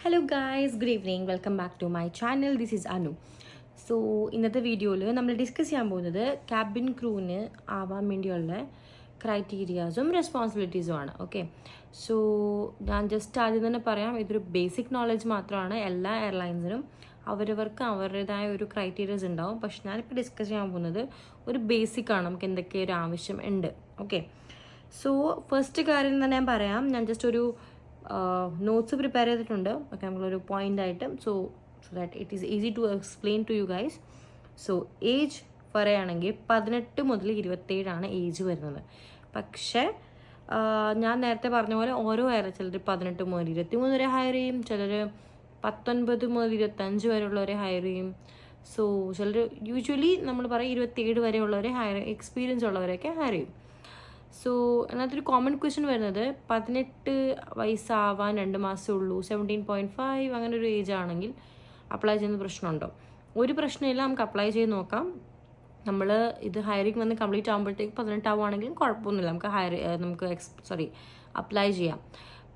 Hello guys, good evening. Welcome back to my channel. This is Anu. So ഇന്നത്തെ വീഡിയോയിൽ നമ്മൾ discuss ചെയ്യാൻ പോകുന്നത് ക്യാബിൻ ക്രൂവിന് ആവാൻ വേണ്ടിയുള്ള ക്രൈറ്റീരിയാസും റെസ്പോൺസിബിലിറ്റീസും ആണ്. ഓക്കെ, സോ ഞാൻ ജസ്റ്റ് ആദ്യം തന്നെ പറയാം, ഇതൊരു ബേസിക് നോളജ് മാത്രമാണ്. എല്ലാ എയർലൈൻസിനും അവരവർക്ക് അവരുടേതായ ഒരു ക്രൈറ്റീരിയസ് ഉണ്ടാവും. പക്ഷെ ഞാനിപ്പോൾ ഡിസ്കസ് ചെയ്യാൻ പോകുന്നത് ഒരു ബേസിക് ആണ്, നമുക്ക് എന്തൊക്കെ ഒരു ആവശ്യം ഉണ്ട്. ഓക്കെ, സോ ഫസ്റ്റ് കാര്യം തന്നെ ഞാൻ പറയാം. ഞാൻ ജസ്റ്റ് ഒരു നോട്ട്സ് പ്രിപ്പയർ ചെയ്തിട്ടുണ്ട്. ഓക്കെ, നമ്മളൊരു പോയിന്റ് ആയിട്ട്. So that it is easy to explain to you guys. So age പറയുകയാണെങ്കിൽ 18 മുതൽ 27 ഏജ് വരുന്നത്. പക്ഷേ ഞാൻ നേരത്തെ പറഞ്ഞ പോലെ ഓരോ ചിലർ 18 മുതൽ 23 വരെ ഹയർ ചെയ്യും, ചിലർ 19 മുതൽ 25 വരെയുള്ളവരെ ഹയർ ചെയ്യും. സോ ചിലർ യൂഷ്വലി നമ്മൾ പറയും 27 വരെയുള്ളവരെ ഹയർ, എക്സ്പീരിയൻസ് ഉള്ളവരെയൊക്കെ ഹയർ ചെയ്യും. സോ അതിനകത്തൊരു കോമൺ ക്വസ്റ്റ്യൻ വരുന്നത് 18 വയസ്സാവാൻ 2 മാസമേ ഉള്ളൂ, 17.5 അങ്ങനെ ഒരു ഏജ് ആണെങ്കിൽ അപ്ലൈ ചെയ്യുന്ന പ്രശ്നമുണ്ടോ? ഒരു പ്രശ്നമില്ല, നമുക്ക് അപ്ലൈ ചെയ്ത് നോക്കാം. നമ്മൾ ഇത് ഹയറിങ് വന്ന് കംപ്ലീറ്റ് ആകുമ്പോഴത്തേക്ക് 18 ആവുകയാണെങ്കിലും കുഴപ്പമൊന്നുമില്ല, നമുക്ക് അപ്ലൈ ചെയ്യാം.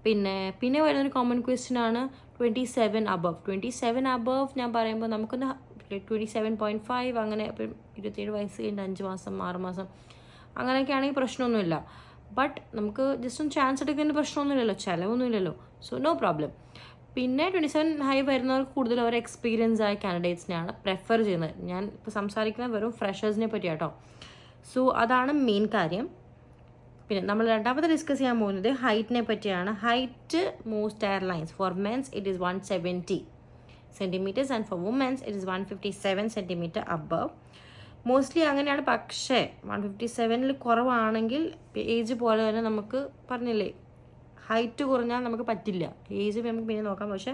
പിന്നെ വരുന്നൊരു കോമൺ ക്വസ്റ്റ്യൻ ആണ് 27 അബവ്. 27 അബവ് ഞാൻ പറയുമ്പോൾ നമുക്കൊന്ന് 27.5 അങ്ങനെ 27 വയസ്സ് കഴിഞ്ഞ് 5 മാസം 6 മാസം അങ്ങനെയൊക്കെ ആണെങ്കിൽ പ്രശ്നമൊന്നുമില്ല. ബട്ട് നമുക്ക് ജസ്റ്റ് ഒന്ന് ചാൻസ് എടുക്കുന്നതിന് പ്രശ്നമൊന്നുമില്ലല്ലോ, ചിലവൊന്നുമില്ലല്ലോ. So no problem. പിന്നെ 27 ഹൈ വരുന്നവർക്ക് കൂടുതൽ അവർ എക്സ്പീരിയൻസ് ആയ കാൻഡിഡേറ്റ്സിനെയാണ് പ്രെഫർ ചെയ്യുന്നത്. ഞാൻ ഇപ്പോൾ സംസാരിക്കുന്നത് വെറും ഫ്രഷേഴ്സിനെ പറ്റിയാട്ടോ. സോ അതാണ് മെയിൻ കാര്യം. പിന്നെ നമ്മൾ രണ്ടാമത് ഡിസ്കസ് ചെയ്യാൻ പോകുന്നത് ഹൈറ്റിനെ പറ്റിയാണ്. Height most airlines for mens it is 170 centimeters and for womens it is 157 centimeter above. Mostly അങ്ങനെയാണ്. പക്ഷേ 157 കുറവാണെങ്കിൽ ഏജ് പോലെ തന്നെ നമുക്ക് പറഞ്ഞില്ലേ, ഹൈറ്റ് കുറഞ്ഞാൽ നമുക്ക് പറ്റില്ല. ഏജ് നമുക്ക് പിന്നെ നോക്കാം. പക്ഷേ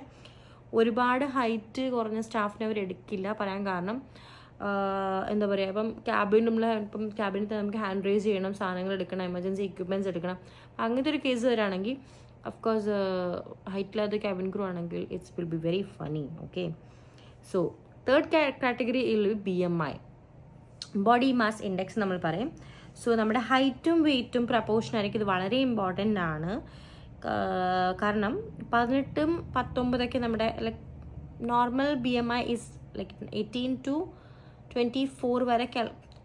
ഒരുപാട് ഹൈറ്റ് കുറഞ്ഞ സ്റ്റാഫിനെ അവർ എടുക്കില്ല. പറയാൻ കാരണം എന്താ പറയുക, ഇപ്പം ക്യാബിനിൽ നമുക്ക് ഹാൻഡ് റേസ് ചെയ്യണം, സാധനങ്ങൾ എടുക്കണം, എമർജൻസി എക്യുപ്മെൻറ്റ്സ് എടുക്കണം. അങ്ങനത്തെ ഒരു കേസ് വരാണെങ്കിൽ അഫ്കോഴ്സ് ഹൈറ്റില്ലാത്ത ക്യാബിൻ ക്രൂ ആണെങ്കിൽ it's will be very funny. Okay, so third category will B BMI, body mass index നമ്മൾ പറയും. സോ നമ്മുടെ ഹൈറ്റും വെയ്റ്റും പ്രപ്പോർഷനായിരിക്കും. ഇത് വളരെ ഇമ്പോർട്ടൻ്റ് ആണ്. കാരണം 18 19 നമ്മുടെ like normal BMI is like 18 to 24 വരെ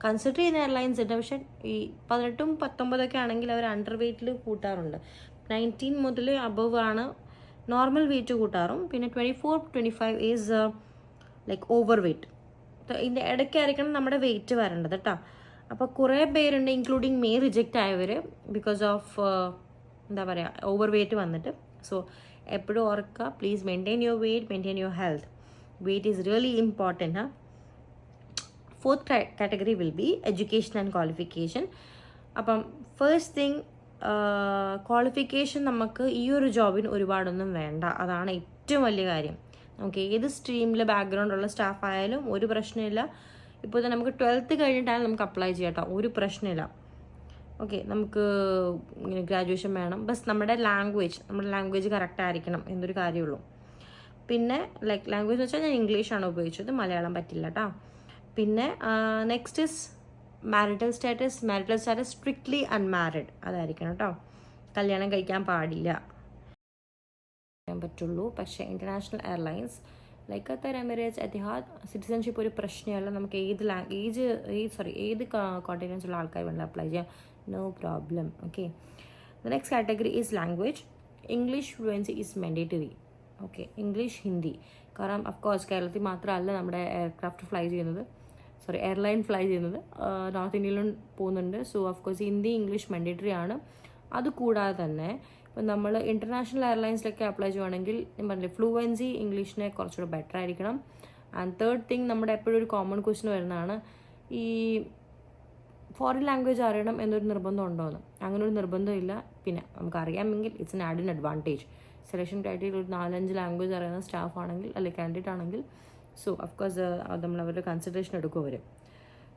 കൺസിഡർ ചെയ്യുന്ന എയർലൈൻസ് ഉണ്ട്. പക്ഷേ ഈ 18 19 ആണെങ്കിൽ അവർ അണ്ടർ വെയ്റ്റിൽ കൂട്ടാറുണ്ട്. 19 മുതൽ അബവ് ആണ് നോർമൽ വെയ്റ്റ് കൂട്ടാറും. പിന്നെ 24 25 ഈസ് ലൈക്ക് ഓവർ വെയ്റ്റ്. ഇതിൻ്റെ ഇടയ്ക്കായിരിക്കണം നമ്മുടെ വെയിറ്റ് വരേണ്ടത് കേട്ടോ. അപ്പോൾ കുറേ പേരുണ്ട്, ഇൻക്ലൂഡിങ് മേ, റിജക്റ്റ് ആയവർ ബിക്കോസ് ഓഫ് എന്താ പറയുക, ഓവർ വെയ്റ്റ് വന്നിട്ട്. സോ എപ്പോഴും ഓർക്കുക, please maintain your weight, maintain your health. Weight is really important. Fourth category will be education and qualification. അപ്പം ഫസ്റ്റ് തിങ്, ക്വാളിഫിക്കേഷൻ നമുക്ക് ഈ ഒരു ജോബിന് ഒരുപാടൊന്നും വേണ്ട. അതാണ് ഏറ്റവും വലിയ കാര്യം. നമുക്ക് ഏത് സ്ട്രീമിൽ ബാക്ക്ഗ്രൗണ്ടുള്ള സ്റ്റാഫ് ആയാലും ഒരു പ്രശ്നമില്ല. ഇപ്പോൾ തന്നെ നമുക്ക് 12th കഴിഞ്ഞിട്ടായാലും നമുക്ക് അപ്ലൈ ചെയ്യാം കേട്ടോ, ഒരു പ്രശ്നമില്ല. ഓക്കെ, നമുക്ക് ഇങ്ങനെ ഗ്രാജുവേഷൻ വേണം, ബസ് നമ്മുടെ ലാംഗ്വേജ് കറക്റ്റ് ആയിരിക്കണം എന്നൊരു കാര്യമുള്ളൂ. പിന്നെ ലൈക്ക് ലാംഗ്വേജ് എന്ന് വെച്ചാൽ ഞാൻ ഇംഗ്ലീഷാണ് ഉപയോഗിച്ചത്, മലയാളം പറ്റില്ല കേട്ടോ. പിന്നെ next is marital status strictly unmarried അതായിരിക്കണം കേട്ടോ. കല്യാണം കഴിക്കാൻ പാടില്ല പറ്റുള്ളൂ. പക്ഷേ international airlines like Qatar, Emirates, Etihad citizenship ഒരു പ്രശ്നമല്ല. നമുക്ക് ഏത് കോണ്ടിനെൻസ് ഉള്ള ആൾക്കാർ വേണമെങ്കിൽ അപ്ലൈ ചെയ്യാം, no problem. Okay, the next category is language. English fluency is mandatory. Okay, English, Hindi. കാരണം അഫ്കോഴ്സ് കേരളത്തിൽ മാത്രമല്ല നമ്മുടെ എയർലൈൻ ഫ്ലൈ ചെയ്യുന്നത് നോർത്ത് ഇന്ത്യയിലും പോകുന്നുണ്ട്. So of course Hindi English mandatory ആണ്. അതുകൂടാതെ തന്നെ ഇപ്പം നമ്മൾ ഇൻ്റർനാഷണൽ എയർലൈൻസിലൊക്കെ അപ്ലൈ ചെയ്യുവാണെങ്കിൽ ഞാൻ പറഞ്ഞില്ലേ, ഫ്ലുവൻസി ഇംഗ്ലീഷിനെ കുറച്ചുകൂടെ ബെറ്റർ ആയിരിക്കണം. ആൻഡ് തേർഡ് തിങ്, നമ്മുടെ എപ്പോഴും ഒരു കോമൺ ക്വസ്റ്റ്യൻ വരുന്നതാണ്, ഈ ഫോറിൻ ലാംഗ്വേജ് അറിയണം എന്നൊരു നിർബന്ധം ഉണ്ടോയെന്ന്. അങ്ങനെ ഒരു നിർബന്ധമില്ല. പിന്നെ നമുക്ക് അറിയാമെങ്കിൽ it's an add advantage. Selection ക്രൈറ്റീരിയയിൽ ഒരു 4-5 ലാംഗ്വേജ് അറിയുന്ന സ്റ്റാഫ് ആണെങ്കിൽ അല്ലെങ്കിൽ കാൻഡിഡേറ്റ് ആണെങ്കിൽ സോ അഫ്കോഴ്സ് നമ്മൾ അവരുടെ കൺസിഡറേഷൻ എടുക്കും അവർ.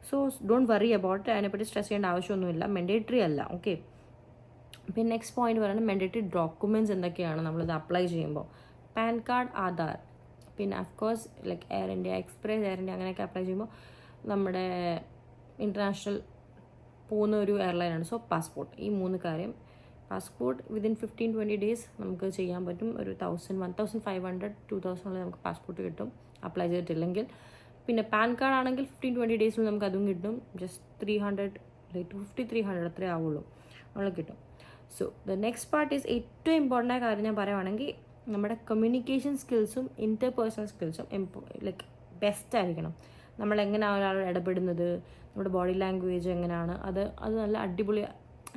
സോ ഡോണ്ട് വറി അബൌട്ട്, അതിനെപ്പറ്റി സ്ട്രെസ് ചെയ്യേണ്ട ആവശ്യമൊന്നുമില്ല, മാൻഡേറ്ററി അല്ല. ഓക്കെ, പിന്നെ നെക്സ്റ്റ് പോയിന്റ് പറയുന്നത് മാൻഡേറ്ററി ഡോക്യുമെൻറ്റ്സ് എന്തൊക്കെയാണ് നമ്മളിത് അപ്ലൈ ചെയ്യുമ്പോൾ. PAN card, Aadhaar. പിന്നെ of course like Air India Express, Air India അങ്ങനെയൊക്കെ അപ്ലൈ ചെയ്യുമ്പോൾ നമ്മുടെ ഇൻ്റർനാഷണൽ പോകുന്ന ഒരു എയർലൈനാണ്. സോ പാസ്പോർട്ട്, ഈ 3 കാര്യം. പാസ്പോർട്ട് വിതിൻ 15-20 ഡേയ്സ് നമുക്ക് ചെയ്യാൻ പറ്റും. ഒരു 1,500 2,000 നമുക്ക് പാസ്പോർട്ട് കിട്ടും അപ്ലൈ ചെയ്തിട്ടില്ലെങ്കിൽ. പിന്നെ പാൻ കാർഡ് ആണെങ്കിൽ 15-20 ഡേയ്സിൽ നമുക്ക് അതും കിട്ടും. ജസ്റ്റ് 300 250-300 അത്രേ ആവുള്ളൂ, നമ്മൾ കിട്ടും. So the next part is ഏറ്റവും ഇമ്പോർട്ടൻ്റ് ആയ കാര്യം ഞാൻ പറയുവാണെങ്കിൽ നമ്മുടെ കമ്മ്യൂണിക്കേഷൻ സ്കിൽസും ഇൻ്റർപേഴ്സണൽ സ്കിൽസും ലൈക്ക് ബെസ്റ്റ് ആയിരിക്കണം. നമ്മളെങ്ങനെയാണ് ഒരാളോട് ഇടപെടുന്നത്, നമ്മുടെ ബോഡി ലാംഗ്വേജ് എങ്ങനെയാണ്, അത് നല്ല അടിപൊളി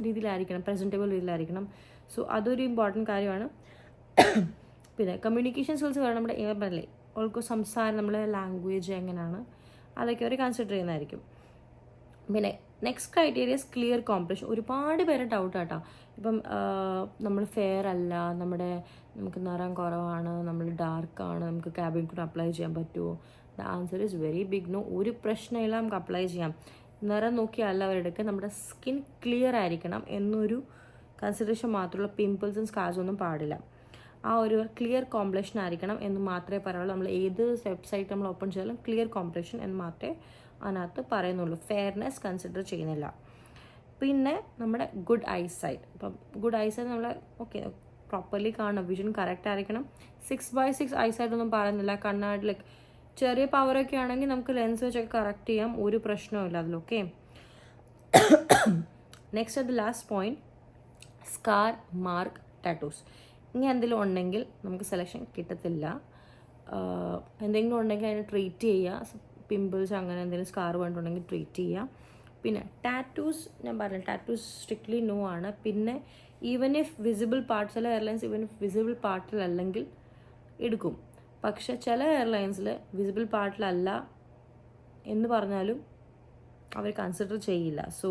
രീതിയിലായിരിക്കണം, പ്രസൻറ്റബിൾ രീതിയിലായിരിക്കണം. സോ അതൊരു ഇമ്പോർട്ടൻറ്റ് കാര്യമാണ്. പിന്നെ കമ്മ്യൂണിക്കേഷൻ സ്കിൽസ് വേണം. നമ്മുടെ പറഞ്ഞില്ലേ ഓൾക്കോ സംസാരം, നമ്മുടെ ലാംഗ്വേജ് എങ്ങനെയാണ്, അതൊക്കെ അവർ കൺസിഡർ ചെയ്യുന്നതായിരിക്കും. പിന്നെ നെക്സ്റ്റ് ക്രൈറ്റീരിയസ് ക്ലിയർ കോംപ്ലക്ഷൻ. ഒരുപാട് പേര് ഡൗട്ട് ആട്ടോ, ഇപ്പം നമ്മൾ ഫെയർ അല്ല, നമുക്ക് നിറം കുറവാണ്, നമ്മൾ ഡാർക്കാണ്, നമുക്ക് ക്യാബിൻ ക്രൂ അപ്ലൈ ചെയ്യാൻ പറ്റുമോ? The answer is very big no. ഒരു പ്രശ്നമില്ല, നമുക്ക് അപ്ലൈ ചെയ്യാം. നിറം നോക്കിയല്ല അവരെടുക്കുക, നമ്മുടെ സ്കിൻ ക്ലിയർ ആയിരിക്കണം എന്നൊരു കൺസിഡറേഷൻ മാത്രമുള്ള പിമ്പിൾസും സ്കാർസും ഒന്നും പാടില്ല. ആ ഒരു ക്ലിയർ കോംപ്ലക്ഷൻ ആയിരിക്കണം എന്ന് മാത്രമേ പറയുള്ളൂ. നമ്മൾ ഏത് വെബ്സൈറ്റ് നമ്മൾ ഓപ്പൺ ചെയ്താലും ക്ലിയർ കോംപ്ലക്ഷൻ എന്ന് മാത്രമേ അതിനകത്ത് പറയുന്നുള്ളൂ. ഫെയർനെസ് കൺസിഡർ ചെയ്യുന്നില്ല. പിന്നെ നമ്മുടെ ഗുഡ് ഐസൈറ്റ്. ഇപ്പം ഗുഡ് ഐസൈറ്റ് നമ്മൾ പ്രോപ്പർലി കാണണം, വിഷൻ കറക്റ്റ് ആയിരിക്കണം. 6/6 ഐസൈറ്റ് ഒന്നും പറയുന്നില്ല. കണ്ണാടി ലൈക്ക് ചെറിയ പവറൊക്കെ ആണെങ്കിൽ നമുക്ക് ലെൻസ് വെച്ചൊക്കെ കറക്റ്റ് ചെയ്യാം, ഒരു പ്രശ്നവും ഇല്ല അതിൽ. Next the last point, scar, mark, tattoos. ഇങ്ങനെ എന്തെങ്കിലും ഉണ്ടെങ്കിൽ നമുക്ക് സെലക്ഷൻ കിട്ടത്തില്ല. എന്തെങ്കിലും ഉണ്ടെങ്കിൽ അതിനെ ട്രീറ്റ് ചെയ്യുക. പിമ്പിൾസ് അങ്ങനെ എന്തെങ്കിലും സ്കാർ വേണ്ടിട്ടുണ്ടെങ്കിൽ ട്രീറ്റ് ചെയ്യുക. പിന്നെ ടാറ്റൂസ് ഞാൻ പറഞ്ഞു, ടാറ്റൂസ് സ്ട്രിക്ട്ലി നോ ആണ്. പിന്നെ ഈവൻ ഇഫ് വിസിബിൾ പാർട്ട്, ചില എയർലൈൻസ് ഈവൻ ഇഫ് വിസിബിൾ പാർട്ടിലല്ലെങ്കിൽ എടുക്കും. പക്ഷെ ചില എയർലൈൻസിൽ വിസിബിൾ പാർട്ടിലല്ല എന്ന് പറഞ്ഞാലും അവർ കൺസിഡർ ചെയ്യില്ല. So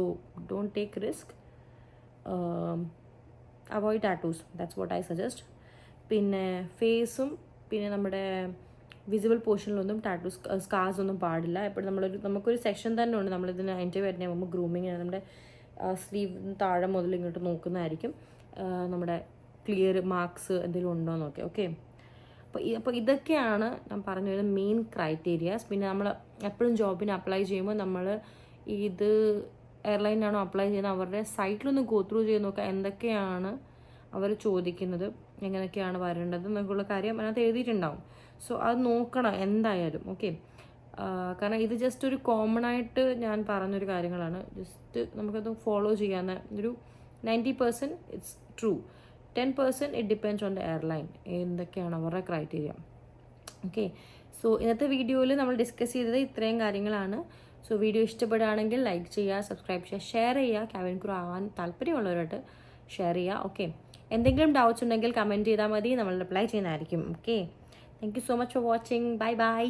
don't take risk, avoid tattoos, that's what I suggest. പിന്നെ ഫേസും പിന്നെ നമ്മുടെ വിസിബിൾ പോർഷനിലൊന്നും ടാറ്റൂസ് സ്കാർസ് ഒന്നും പാടില്ല. എപ്പോഴും നമുക്കൊരു സെക്ഷൻ തന്നെ ഉണ്ട്, നമ്മളിതിന് അതിൻ്റെ വരുന്ന മുമ്പ് ഗ്രൂമിങ് നമ്മുടെ സ്ലീവ് താഴെ മുതൽ ഇങ്ങോട്ട് നോക്കുന്നതായിരിക്കും, നമ്മുടെ ക്ലിയർ മാർക്സ് എന്തെങ്കിലും ഉണ്ടോ എന്നൊക്കെ. അപ്പോൾ ഇതൊക്കെയാണ് ഞാൻ പറഞ്ഞു വരുന്ന മെയിൻ ക്രൈറ്റീരിയാസ്. പിന്നെ നമ്മൾ എപ്പോഴും ജോബിന് അപ്ലൈ ചെയ്യുമ്പോൾ നമ്മൾ ഇത് എയർലൈനാണോ അപ്ലൈ ചെയ്യുന്നത്, അവരുടെ സൈറ്റിലൊന്ന് ഗോ ത്രൂ ചെയ്ത് നോക്കുക, എന്തൊക്കെയാണ് അവർ ചോദിക്കുന്നത്, എങ്ങനെയൊക്കെയാണ് വരേണ്ടത് എന്നൊക്കെയുള്ള കാര്യം അതിനകത്ത് എഴുതിയിട്ടുണ്ടാവും. സോ അത് നോക്കണം എന്തായാലും. കാരണം ഇത് ജസ്റ്റ് ഒരു കോമൺ ആയിട്ട് ഞാൻ പറഞ്ഞൊരു കാര്യങ്ങളാണ്. ജസ്റ്റ് നമുക്കത് ഫോളോ ചെയ്യാവുന്ന ഒരു 90% it's true, 10% it depends on the airline, എന്തൊക്കെയാണ് അവരുടെ ക്രൈറ്റീരിയ. സോ ഇന്നത്തെ വീഡിയോയിൽ നമ്മൾ ഡിസ്കസ് ചെയ്തത് ഇത്രയും കാര്യങ്ങളാണ്. സോ വീഡിയോ ഇഷ്ടപ്പെടുകയാണെങ്കിൽ ലൈക്ക് ചെയ്യുക, സബ്സ്ക്രൈബ് ചെയ്യുക, ഷെയർ ചെയ്യുക. ക്യാബിൻ ക്രൂ ആവാൻ താല്പര്യമുള്ളവരായിട്ട് ഷെയർ ചെയ്യുക. എന്തെങ്കിലും ഡൗട്ട്സ് ഉണ്ടെങ്കിൽ കമൻറ്റ് ചെയ്താൽ മതി, നമ്മൾ റിപ്ലൈ ചെയ്യുന്നതായിരിക്കും. Thank you so much for watching. By.